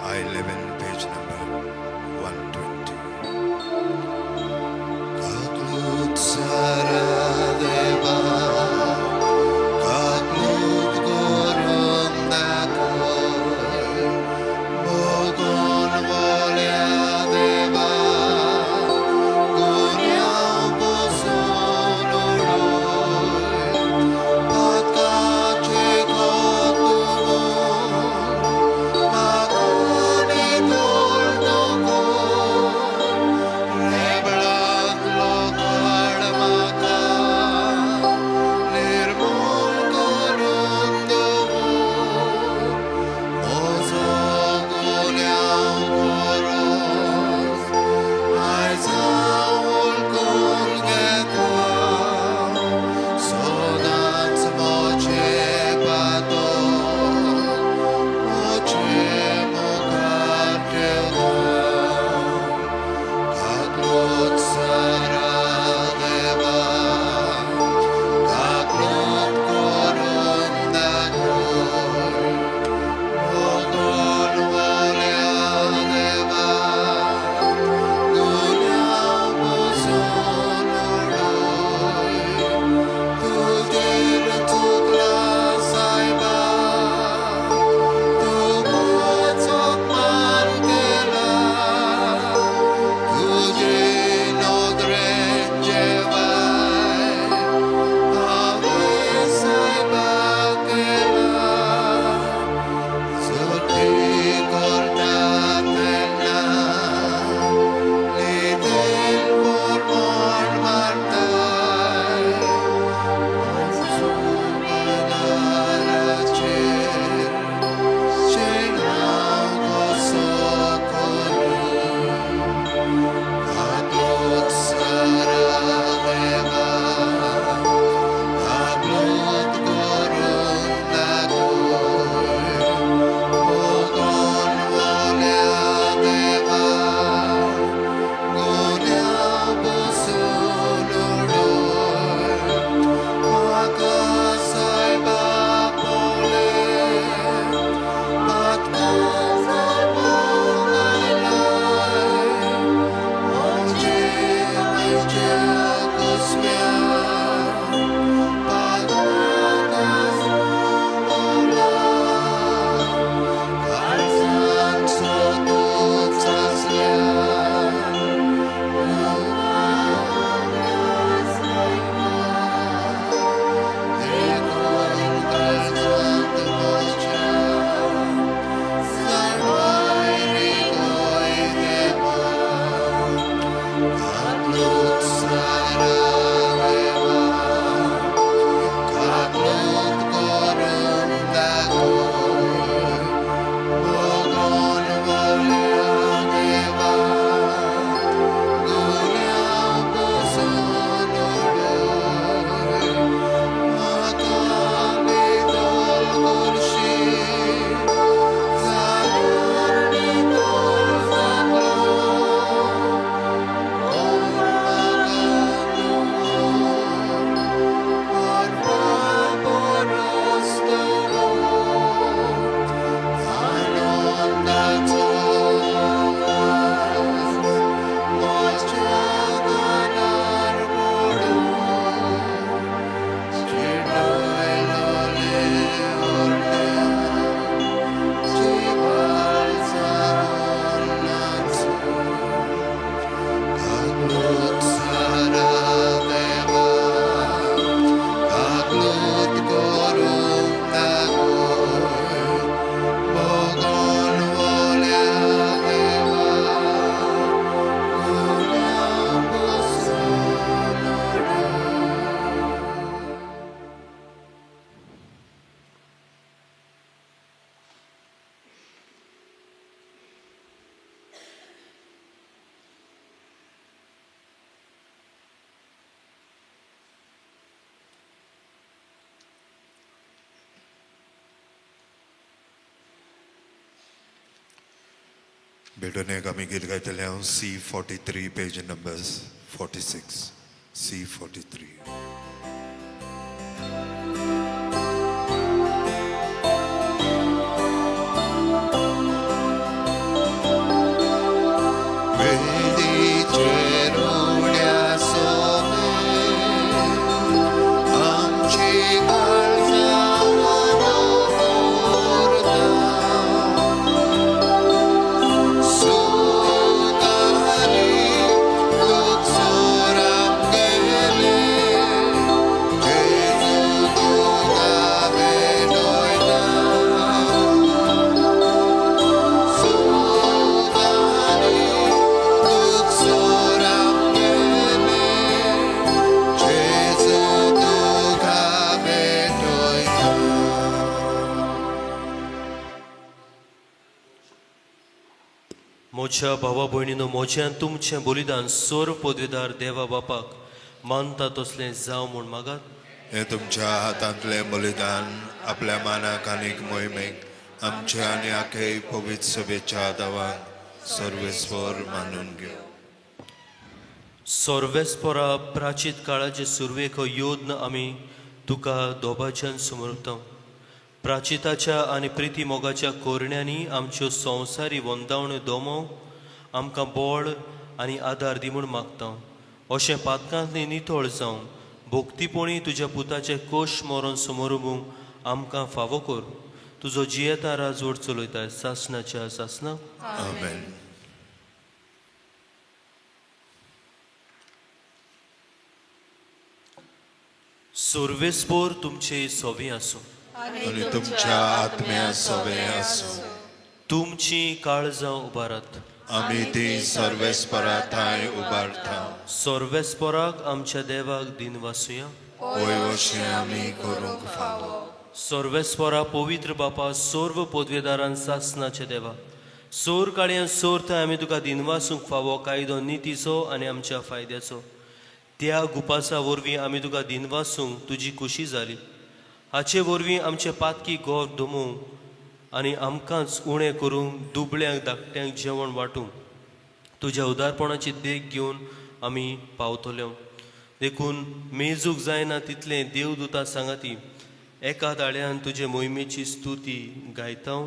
I11, page number 120. Kaklut Saradeva, Kaklut Gorundakoy, Bogon Volyadeva, Gunyao Bosonoloy, Pakache Kotumo, Makoni बेडोनेक आमी गीत गायतले हांव C43 पेज नंबर्स 46 C43. मोच्या भावा भयणीनो, मोच्यान तुमचें बलिदान सर्व पदवीदार देवा बापाक मानता तसलें जावं म्हूण मागात. हे तुमच्या हातांतलें बलिदान आपल्या मानाक आनीक मोहिमेक आमचे आनी आखे पवित्र सभेच्या दावाक सर्वेस्वर मानून घेव. सर्वेस्परा प्राचीत काळाचे सुरवेक योद्न आमी तुका दोबाच्यान समर्पता. प्राचिताच्या आनी प्रिती मोगाच्या कोरण्यांनी आमच्यो संवसारी वंदावण्यो दोमो आमकां बळ आनी आदार दी म्हूण मागता. अशें पातकांतली नितळ जावन भोक्तीपणी तुज्या पुताचे कोश मरण समोरुंक आमकां फावो कर. तुजो जियेता राजवट चलयताय सासणाच्या सासना. आमेन. सर्वेस्पोर तुमचे सोवी आसूं. आनी तुमच्या आत्म्या सवे आसूं. तुमची काळजां उबारात. आमी ती सर्वेस्परा थंय उबारता. सर्वेस्पराक आमच्या देवाक दिन वासुया. अशें आमी करूंक फावो. सर्वेस्परा पवित्र बापा, सर्व पदवेदारान सासनाचे देवा, सोर काळयां सोर थंय आमी तुका दिनवासूंक फावो कायदो नितीचो आनी आमच्या फायद्याचो. त्या गुपासा वरवीं आमी तुका दिनवासूंक तुजी खुशी जाली. हाचे वरवीं आमचे पातकी गोर दमूंक आनी आमकांच उणें करूंक दुबळ्यांक धाकट्यांक जेवण वांटूंक तुज्या उदारपणाची देख घेवन आमी पावतल्यो. देखून मेजूक जायना तितलें देवदूता सांगाती एका दाळ्यान तुजे मोहिमेची स्तुती गायता.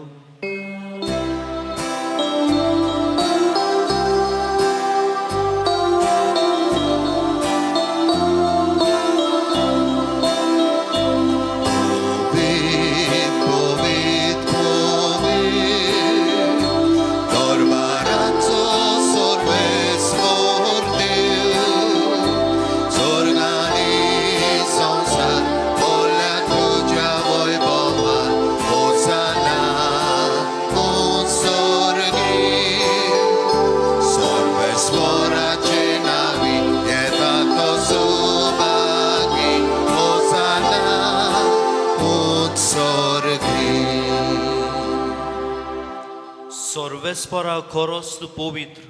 सर्वेस्परा खरोच तूं पवित्र,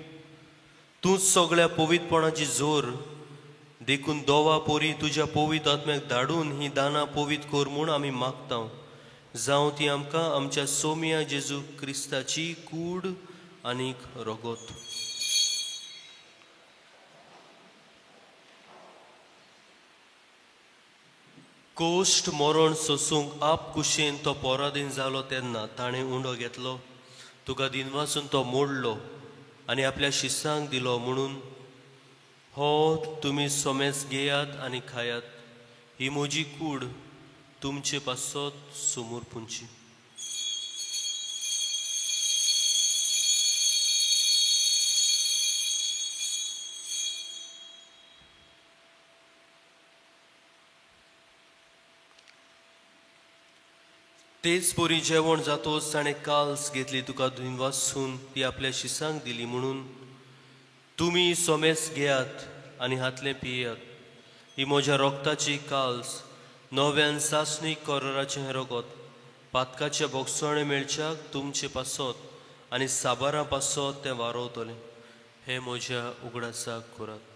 तूंच सगळ्या पवित्रपणाची जोर. देखून दोवा पोरी तुज्या पवित्र आत्म्याक धाडून ही दानां पवित्र कर म्हूण आमी मागता. जावं ती आमकां आमच्या सोमिया जेजू क्रिस्ताची कूड आनीक रगत. कोश्ट मरण सोसूंक आप कुशेन तो पोरादीन जालो तेन्ना ताणें उंडो घेतलो. तुका दिनवासून तो मोडलो आनी आपल्या शिसांक दिलो म्हणून हो तुमी सोमेस घेयात आनी खायात. ही म्हजी कूड तुमचे पासत समोर पुंची. तेच पोरी जेवण जातोच ताणें काल्स घेतली. तुका दिनवासून ती आपल्या शिसांक दिली म्हणून तुमी सोमेस घेयात आनी हातलें पियेयात. ही म्हज्या रोगताची काल्स, नव्यान सासणीक कोराचें रगत, पातकाचे भोगसणे मेळच्याक तुमचे पासत आनी साबारां पासत तें वारोवतलें. हें म्हज्या उगडासाक करात.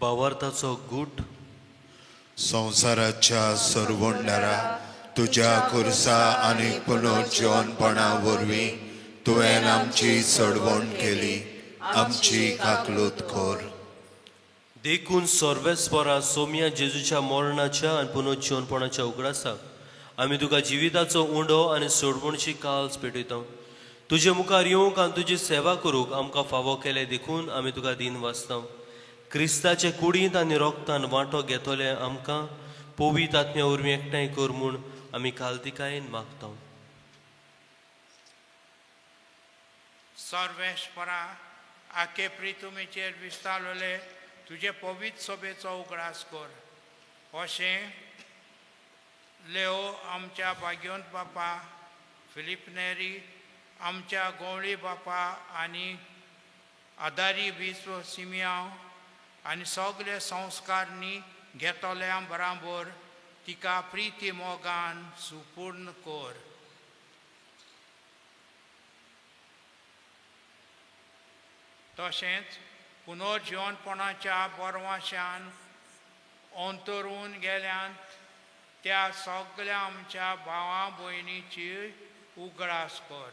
भावार्थाचो गूट संवसाराच्या सर्वोंडारा तुझ्या खुर्सा आनी पुनर्जीवनपणा वरवीं तुवें आमची चडवण केली, आमची काकलूत कोर. देखून सर्वेस्परा सोम्या जेजूच्या मरणाच्या आनी पुनर्जीवनपणाच्या उगडासाक आमी तुका जिविताचो उंडो आनी सोडवणची काल्स पेटयता. तुजे मुखार येवंक आनी तुजी सेवा करूंक आमकां फावो केले देखून आमी तुका दिन वाचता. क्रिस्ताचे कुडींत आनी रोगतान वांटो घेतले आमकां पवित्र आत्म्या वरवीं एकठांय कर म्हूण आमी खालतिकायेन मागता. सर्वेस्परा आखे प्रितुमेचेर विस्तारलेले तुजे पवित्र सभेचो उगडास कर. अशें लेओ आमच्या भाग्यवंत बापा, फिलिप नेरी आमच्या गवळी बापा आनी आदारी विश्व सिमियांव आनी सगळे संस्कारनी घेतल्या बराबर तिका प्रिती मोगान सुपूर्ण कर. तशेंच पुनर्जीवनपणाच्या बरवाशान अंतरून गेल्यांत त्या सगळ्या आमच्या भावां भयणीची उगडास कर.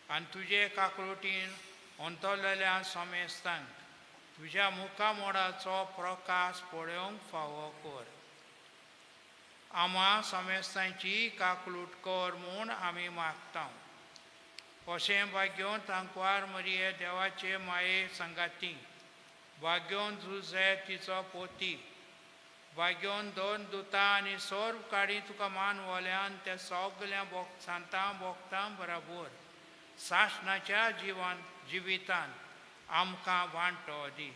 आनी तुजे काकळुटीन अंतरलेल्या समेस्तांक तुज्या मुखामोडाचो प्रकाश पळोवंक फावो कर. आम्हा समेस्तांची काकलूट कर म्हूण आमी मागता. अशें भाग्यवंत आंकवार मरिये देवाचे माये संगाती, भाग्यवंत जुझे तिचो पोती, भाग्यवंत दोन दुतां आनी सर्व काडी तुका मानवल्यान त्या सगळ्या सांतां भोगतां बराबर सासणाच्या जिवितान आमकां वांटो दी.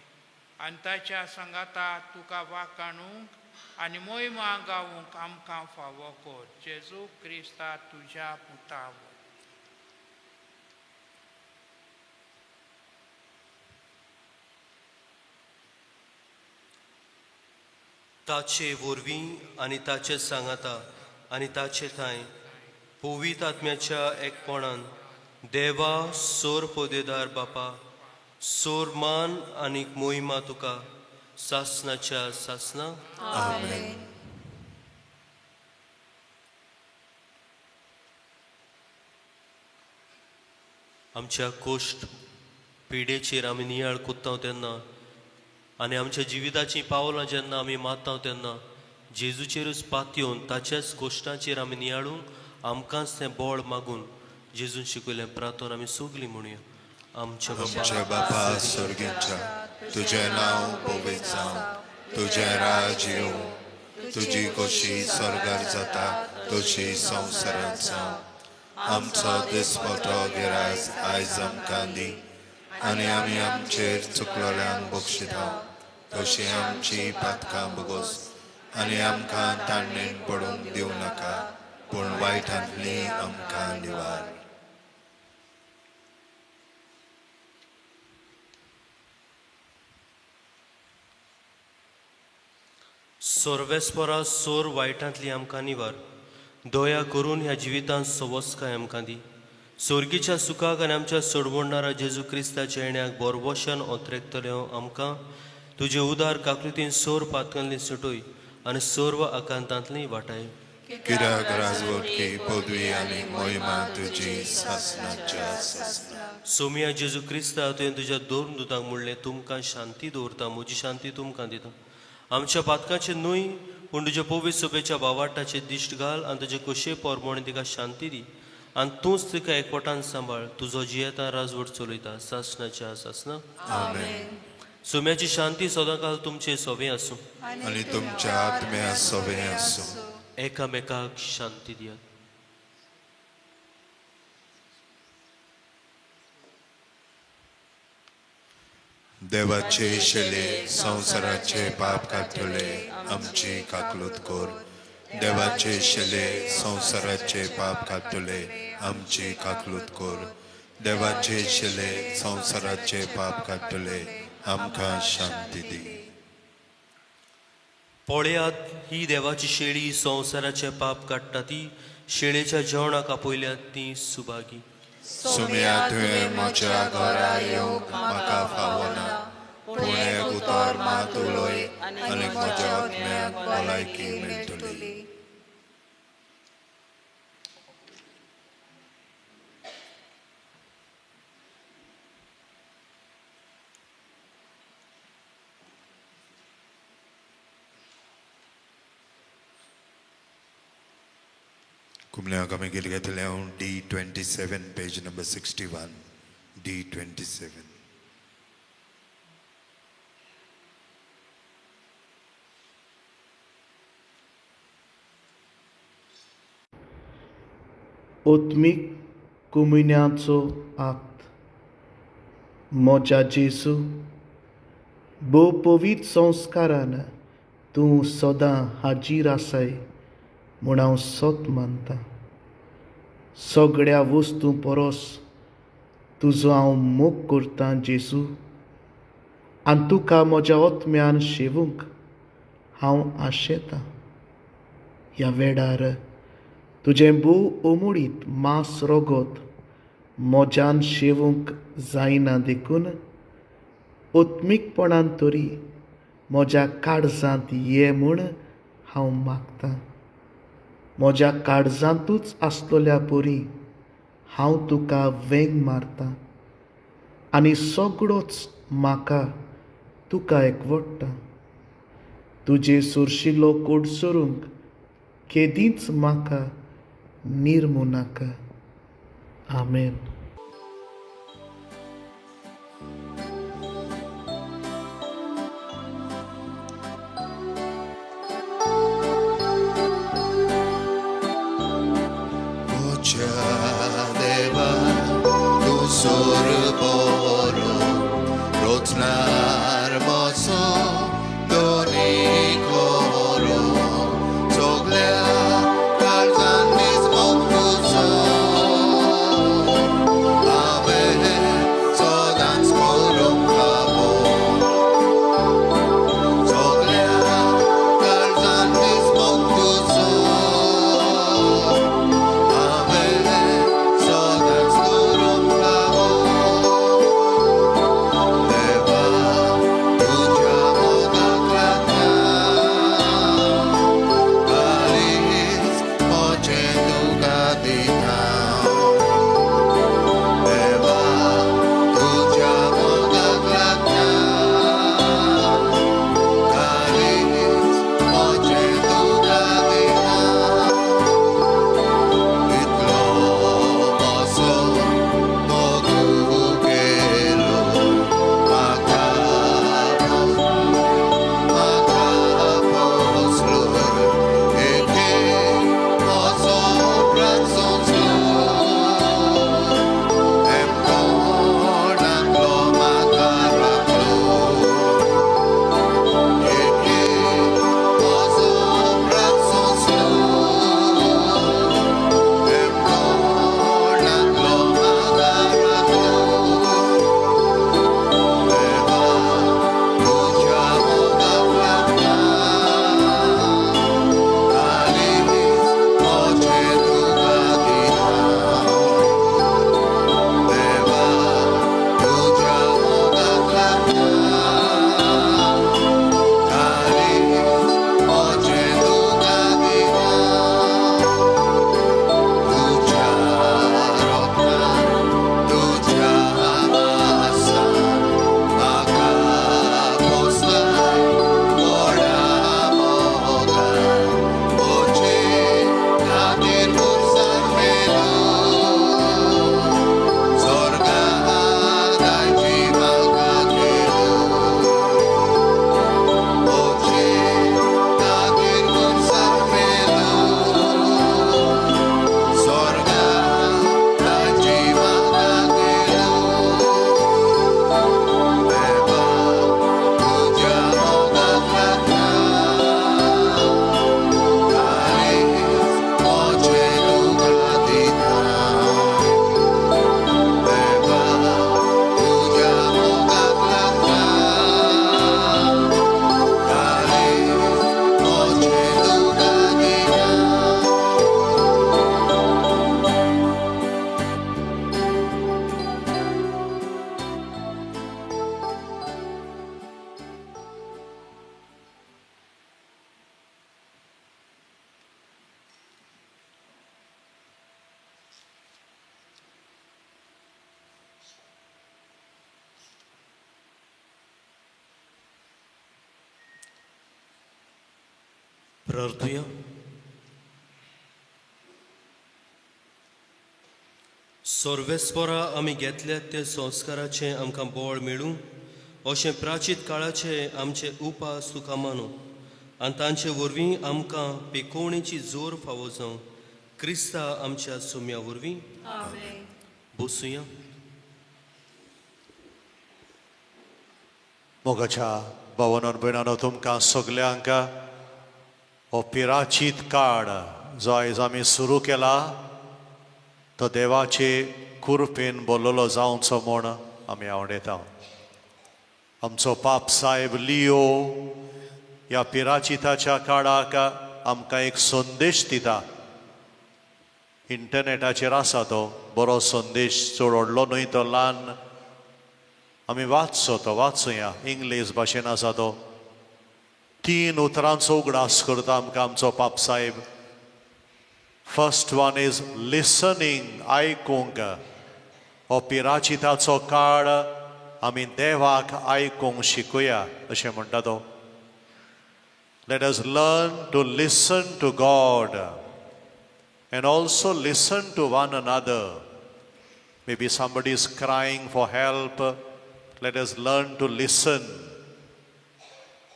आनी ताच्या संगाता तुका वाखाणूंक आनी मोहिमा गावूंक आमकां फावो कर. जेजू क्रिस्ता तुज्या पुता. ताचे वरवीं आनी ताचे सांगाता आनी ताचे थंय पवित्र आत्म्याच्या एकपणान देवा सोर पोदेदार बापा, सोर मान आनी मोहिमा तुका सासनाच्या सासना. आमेन. आमच्या कोश्ट पिडेचेर आमी नियाळ कोत्ता तेन्ना आनी आमच्या जिविताची पावलां जेन्ना आमी मारता तेन्ना जेजूचेरूच पातयेवन ताच्याच कोश्टाचेर आमी नियाळूंक आमकांच तें बळ मागून जेजून शिकयलें प्रार्थना आमी सगलीं म्हणुया. आमच्या बापा स्वर्गीच्या तुझें नांव पवित्र जावं, तुझें राज येवं, तुजी कशी स्वर्गार जाता तशी संवसारांत जावं. आमचो दिसपतो गिरायक आयज आमकां दी आनी आमी आमचेर चुकलोल्यांक बक्षिता तशी आमची पातकां बगोस आनी आमकां ताणणेन पडूंक दिवं नाका, पूण वायटांतली आमकां निवार. सोर्वेस्परा सोर वायटांतली आमकां निवार. दया करून ह्या जिवितांत सवस्काय आमकां दी. सोर्गीच्या सुखाक आनी आमच्या सोडवणारा जेजू क्रिस्ताच्या येण्याक बोरवोशान ओतरेकतल्यो आमकां तुजे उदार काकलुतीन सोर पातकांतली सुटोय आनी सर्व आकांतांतली वाटाय. कित्याक राजवटकी पदवी आनी मोहिमा तुजी सासणाच्या सासना. सोमिया जेजू क्रिस्ता तुवें तुज्या दोन दुतांक म्हणलें तुमकां शांती दवरता, म्हजी शांती तुमकां दिता. आमच्या पातकांचे न्हय पूण तुज्या पवित्र सभेच्या वावाटाचे दिश्ट घाल आनी तुजे कशे पोरमोणी तिका शांती दी आनी तूंच तिका एकवटान सांबाळ. तुजो जियेता राजवट चलयता सासणाच्या सासना. आमेन. सोम्याची शांती सदांकाल तुमचे सोबे आसूं आनी तुमच्या आत्म्या सोबे आसूं. एकामेकाक शांती दियात. देवाचे शेले संवसाराचे पाप काडटले आमची काकलूत कोर. देवाचे शेले संवसाराचे पाप काडटले आमची काकलूत कोर. देवाचे शेले संवसाराचे पाप काडटले आमकां शांती दी. पळयात ही देवाची शेळी संवसाराचे पाप काडटा ती. शेळेच्या जेवणाक आपयल्यात ती सुभागी. सुम्या तुवें म्हज्या घरा येवंक म्हाका फावना, पूण एक उतर मात मातुलोय आनी म्हज्या आत्म्याक भलायकी मेळटली. कुमल्याक आमी गेले घेतले हांव D27 पेज नंबर 61 D27. ओत्मीक कुमिन्याचो आक्त. मोच्या जेसू, भोव पवित्र संस्कारान तूं सदां हाजीर आसाय म्हूण हांव सोत मानतां. सगळ्या वस्तू परस तुजो हांव मोग करतां जेसू, आनी तुका म्हज्या ओत्म्यान शेवूंक हांव आशेतां. ह्या वेळार तुजें भोव ओमोडीत मांस रोगोत मोज्यान शेवूंक जायना देखून ओत्मीकपणान तरी म्हज्या काळजांत ये म्हूण हांव मागतां. म्हज्या काळजांतूच आसलोल्या परी हांव तुका वेंग मारतां आनी सगळोच म्हाका तुका एकवटटा. तुजे सुरशिल्लो कोड सोरूंक केदींच म्हाका निर्मू नाका. आमेन. देवा तूं सोरबोरो रोचणार मोसो दोनी कोरो सगळ्या काळजांनीच मोग तुजो प्रार्थुया. सोर्वेस्परा आमी घेतल्या ते संस्काराचे आमकां बळ मेळूं अशें प्राचीत काळाचे आमचे उपास तुका मानू आनी तांचे वरवीं आमकां पेकोवणेची जोर फावो जावं क्रिस्ता आमच्या सुम्या वरवीं बसूया. मोगाच्या भावांनो भयणांनो तुमकां सगल्यांक हो पिराचीत काळ जो आयज आमी सुरू केला तो देवाचे कृपेन बोललो जावचो म्हूण आमी आवडयता. आमचो पाप साहेब लियो ह्या पिराचिताच्या काळाक आमकां एक संदेश दिता. इंटरनेटाचेर आसा तो बरो संदेश, चड व्हडलो न्हय तो, ल्हान. आमी वाचुया. इंग्लीश भाशेन आसा तो. 3 उतरांचो उगडास करता आमकां आमचो पाप साहेब. फर्स्ट वन इज लिसनिंग, आयकूंक. हो पिराचिताचो काळ आमी देवाक आयकूंक शिकुया अशें म्हणटा तो. Let us learn to listen to God and also listen to one another. Maybe somebody is crying for help. Let us learn to listen.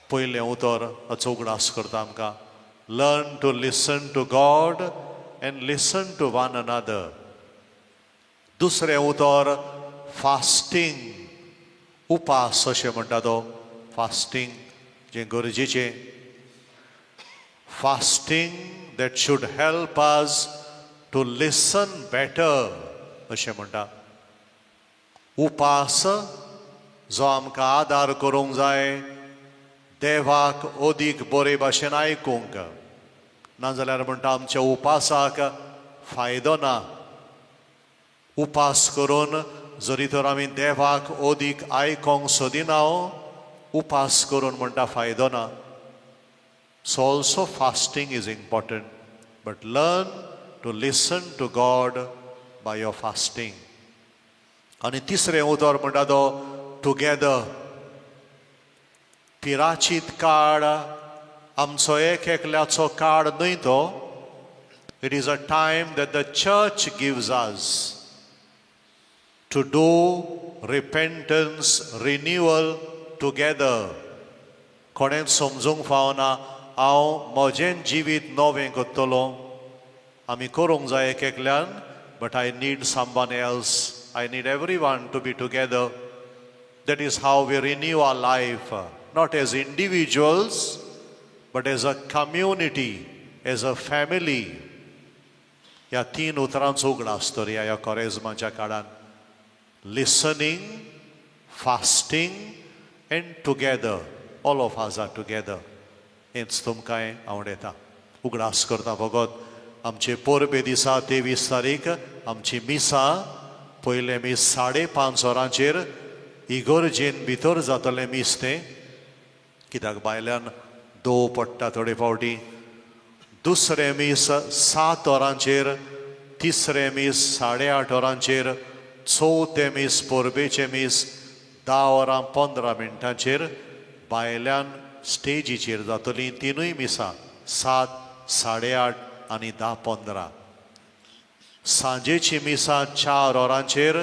पयलें उतर हाचो उगडास करता आमकां. Learn to listen to God and listen to one another. दुसरें उतर फास्टिंग, उपास अशें म्हणटा तो. फास्टिंग जें गरजेचें. Fasting that should help us to listen better अशें म्हणटा. उपास जो आमकां आदार करूंक जाय देवाक अदीक बरे भाशेन आयकूंक. नाजाल्यार म्हणटा आमच्या उपासाक फायदो ना. उपास करून जरी तर आमी देवाक अदीक आयकोंक सोदिना, उपास करून म्हणटा फायदो ना. So also fasting is important, but learn to listen to God by your fasting. आणि तिसरें उतर म्हणटा तो टुगेदर. पिराचीत काळ आमचो एक एकल्याचो काळ न्हय तो. It is a time that the church gives us to do repentance, renewal together. कोणें समजूंक फावना हांव म्हजें जिवीत नवें करतलो. आमी करूंक जाय एक एकल्यान, but I need someone else. I need everyone to be together. That is how we renew our life, not as individuals, but as a community, as a family. ह्या 3 उतरांचो उगडास करुया ह्या कोरेजमाच्या काळान. Listening, fasting and together. All of us are together. हेंच तुमकां आवडटा. उगडास करता भगत. आमचे परबे दिसा 23 तारीख आमची मिसा. पयलें मीस 5:30 वरांचेर इगर्जेन भितर जातलें मीस तें, कित्याक भायल्यान दोव पडटा थोडे फावटी. दुसरें मीस 7 वरांचेर, तिसरें मीस 8:30 वरांचेर, चवथें मीस परबेचें मीस 10:15 भायल्यान स्टेजीचेर जातलीं. 3 मिसां 7, 8:30 आनी 10:15. सांजेची मिसां 4 वरांचेर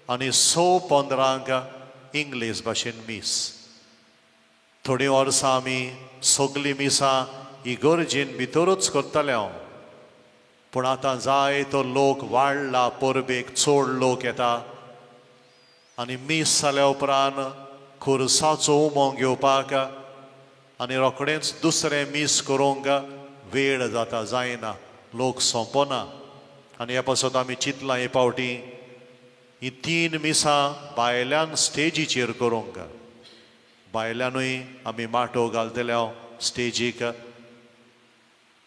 आनी 6:15 इंग्लीश भाशेन मीस. थोडीं वर्सां आमी सगलीं मिसां इगर्जेन भितरूच करताले पूण आतां जायतो लोक वाडला. परबेक चड लोक येता आनी मीस जाल्या उपरांत खुर्साचो उमो घेवपाक आनी रोखडेंच दुसरें मीस करूंक वेळ जाता, जायना, लोक सोंपना. आनी ह्या पासत आमी चिंतलां हे पावटी ही 3 मिसां भायल्यान स्टेजीचेर करूंक. भायल्यानूय आमी माटो घालतले स्टेजीक.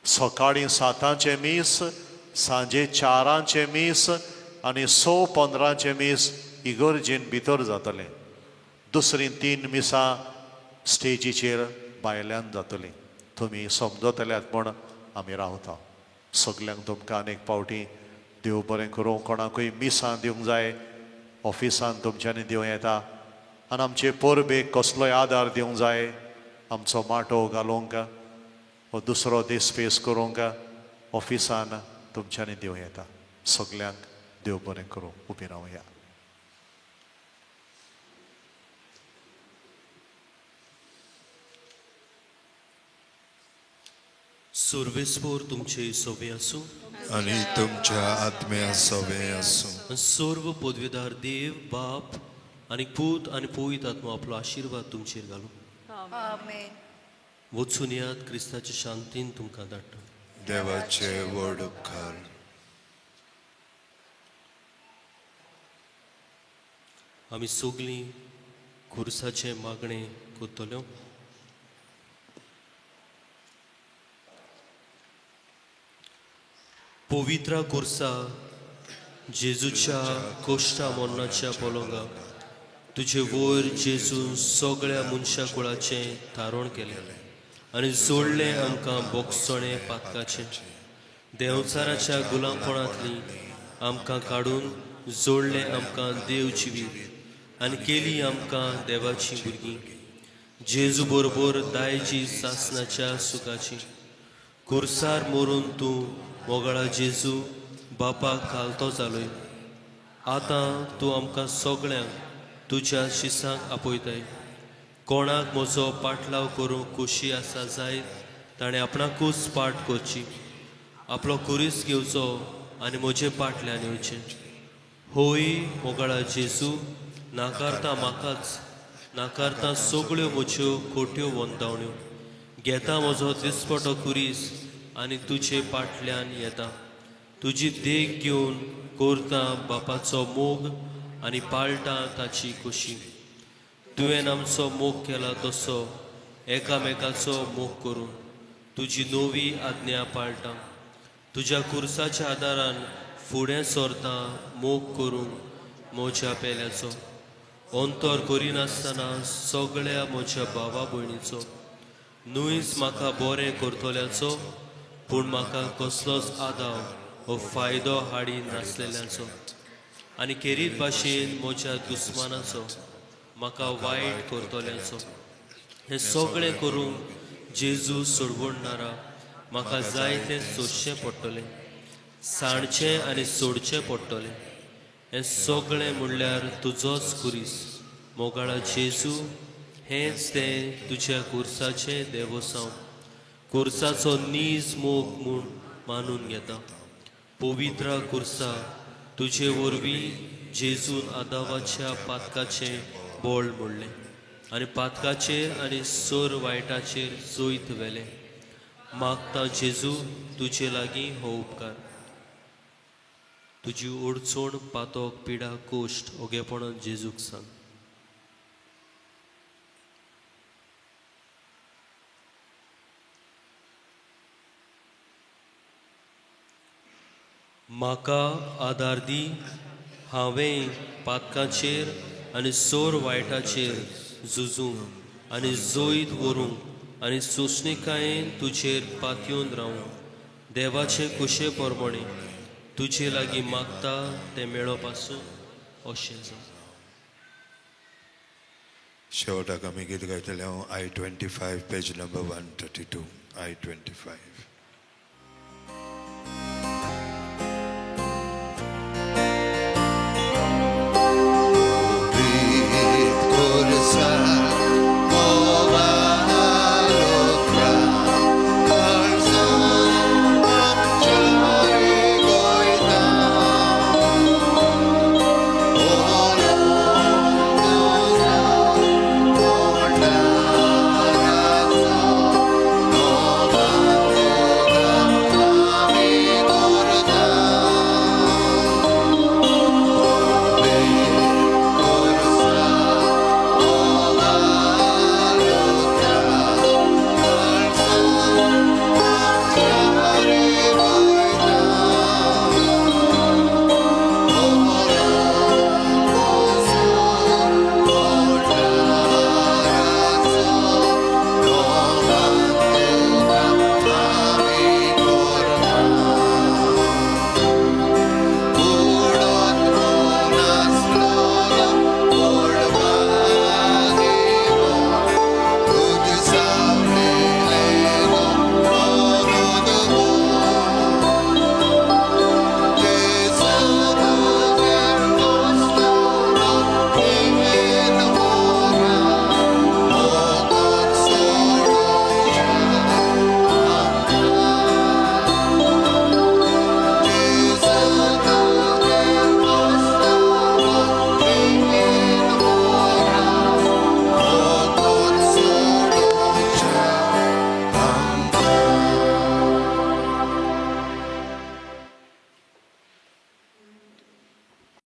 सकाळीं 7 मीस, सांजे 4 मीस आनी 6:15 मीस इगर्जेन भितर जातलें. दुसरीं 3 मिसां स्टेजीचेर भायल्यान जातलीं. तुमी समजतल्यात म्हूण आमी रावता. सगल्यांक तुमकां आनीक पावटी देव बरें करूं. कोणाकूय मिसां दिवंक जाय ऑफिसान तुमच्यांनी दिवं येता. आनी आमचे परबेक कसलोय आदार दिवंक जाय, आमचो माटो घालूंक हो दुसरो दीस फेस करूंक ऑफिसान तुमच्यांनी दिवं येता. सगल्यांक देव बरें करूं. उबी रावया. सर्वेस्पोर तुमचे सोबे आसूं. आणि तुमच्या आत्म्या सवे आसूं. आणि सर्व पदवीदार देव बाप आणि पूत आणि पवित आत्मा आपलो आशीर्वाद तुमचेर घालूं. वचून यात क्रिस्ताच्या शांतीन तुमकां धाडटा. देवाचे व्हड उपकार. आमी सगळीं खुर्साचे मागणे करतल्यो. पवित्रा खुर्सा जेजूच्या कोश्टा मोन्नाच्या पॉलोंगा तुझे वयर जेजून सगळ्या मनशा कुळाचें थारोण केलें आनी जोडलें आमकां बोगसणे पातकाचें. देंवचाराच्या गुलामपणांतली आमकां काडून जोडलें आमकां देव जिवीत आनी केली आमकां देवाची भुरगीं. जेजू बरोबर दायजी सासणाच्या सुखाची खुर्सार मरून तूं मोगळा जेजू बापाक घालतो जालोय. आतां तूं आमकां सगळ्यांक तुज्या शिसांक आपयताय. कोणाक म्हजो पाटलाव करूंक खोशी आसा जायत ताणें आपणाकूच पाट करची. आपलो कुरीस घेवचो आनी म्हजे पाटल्यान येवचें. होय मोगळा जेजू, नाकारता म्हाकाच, नाकारता सगळ्यो म्हज्यो खोट्यो वंतावण्यो. घेता म्हजो दिसपटो कुरीस आनी तुजे पाटल्यान येता. तुजी देख घेवन कोरता बापाचो मोग आनी पाळटा ताची खोशी. तुवें आमचो मोग केला तसो एकामेकाचो मोग करून तुजी नवी आज्ञा पाळटा. तुज्या खुर्साच्या आदारान फुडें सरता मोग करून म्हज्या पेल्याचो. अंतर करिनासतना सगळ्या म्हज्या भावा भयणीचो. न्हूच म्हाका बरें करतल्याचो पूण म्हाका कसलोच आदाव हो फायदो हाडी नासलेल्याचो. आनी खेरीत भाशेन म्हज्या दुस्मानाचो म्हाका वायट करतल्याचो. हें सगळें करूंक जेजू सोडवणारा म्हाका जाय तें सोदचें पडटलें, सांडचें आनी सोडचें पडटलें. हें सगळें म्हणल्यार तुजोच कुरीस मोगाळा जेजू. हेंच तें तुज्या खुर्साचें देवसांव. खुर्साचो नीज मोग म्हूण मानून घेता. पवित्रा खुर्सा, तुजे वरवीं जेजून आदावाच्या पातकाचें बोळ मोडलें आनी पातकाचेर आनी सोर वायटाचेर जोयत व्हेलें. मागता जेजू तुजे लागीं हो उपकार. तुजी ओडचोण पातोक पिडा कोश्ट ओगेपणान जेजूक सांग. म्हाका आदार दी. हांवें पातकाचेर आनी सोर वायटाचेर झुजूंक आनी जोयत व्हरूंक आनी सोंसणिकायेन तुजेर पातयेवन रावूं. देवाचे कुशे पोरमोणे तुजे लागीं मागता तें मेळप आसूं अशें जावं. शेवटाक आमी गीत गायतले. I-25 page number 132. I-25.